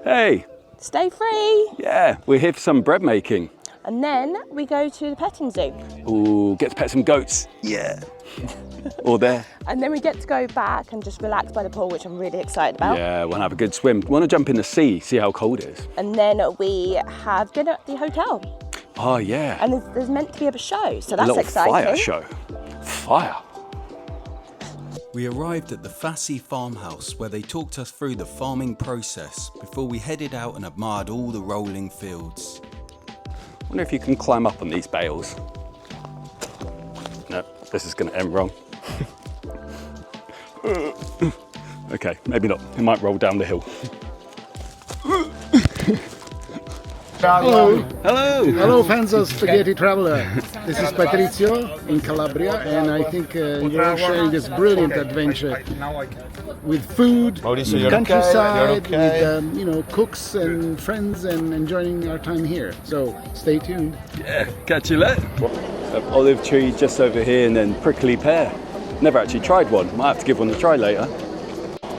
Hey. Stay free. Yeah, we're here for some bread making. And then we go to the petting zoo. Ooh, get to pet some goats. Yeah. Or there. And then we get to go back and just relax by the pool, which I'm really excited about. Yeah, we'll have a good swim. Want to jump in the sea, see how cold it is. And then we have dinner at the hotel. Oh, yeah. And there's meant to be a show, so that's a little exciting. Fire show. Fire. We arrived at the Fassi Farmhouse where they talked us through the farming process before we headed out and admired all the rolling fields. I wonder if you can climb up on these bales. No, this is going to end wrong. Okay, maybe not. It might roll down the hill. Hello. Hello. Hello, fans of Spaghetti Traveler. This is Patrizio in Calabria, and I think you're sharing this brilliant adventure with food, countryside, with cooks and friends, and enjoying our time here. So stay tuned. Yeah, catch you later. Olive tree just over here, and then prickly pear. Never actually tried one. Might have to give one a try later.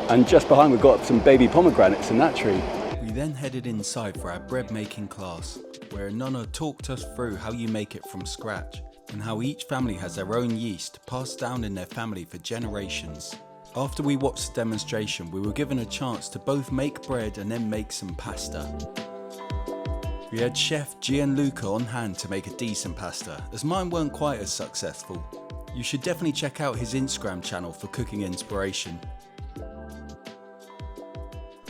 And just behind we've got some baby pomegranates in that tree. We then headed inside for our bread making class, where a nonna talked us through how you make it from scratch and how each family has their own yeast passed down in their family for generations. After we watched the demonstration, we were given a chance to both make bread and then make some pasta. We had Chef Gianluca on hand to make a decent pasta, as mine weren't quite as successful. You should definitely check out his Instagram channel for cooking inspiration.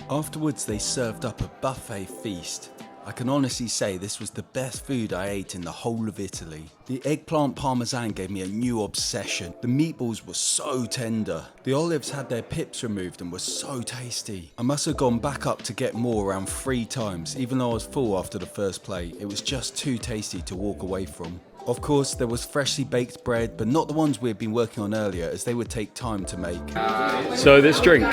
Afterwards they served up a buffet feast. I can honestly say this was the best food I ate in the whole of Italy. The eggplant parmesan gave me a new obsession. The meatballs were so tender. The olives had their pips removed and were so tasty. I must have gone back up to get more around 3 times, even though I was full after the first plate. It was just too tasty to walk away from. Of course, there was freshly baked bread, but not the ones we had been working on earlier, as they would take time to make. So this drink,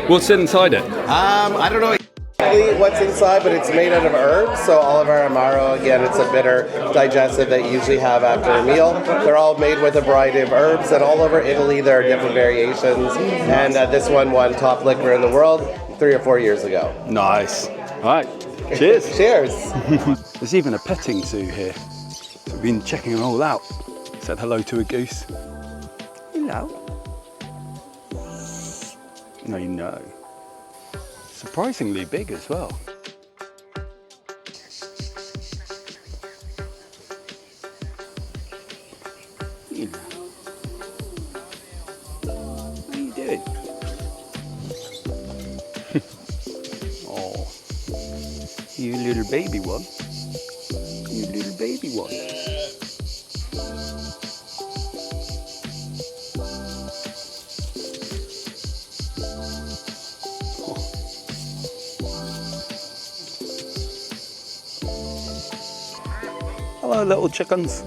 what's inside it? I don't know exactly what's inside, but it's made out of herbs. So all of our amaro, again, it's a bitter digestive that you usually have after a meal. They're all made with a variety of herbs, and all over Italy there are different variations. And this one won top liquor in the world 3 or 4 years ago. Nice. All right. Cheers. Cheers. There's even a petting zoo here. So we've been checking them all out. Said hello to a goose. Hello. No. Surprisingly big as well. Hello. What are you doing? Oh, you little baby one. You little baby one. Hello, little chickens.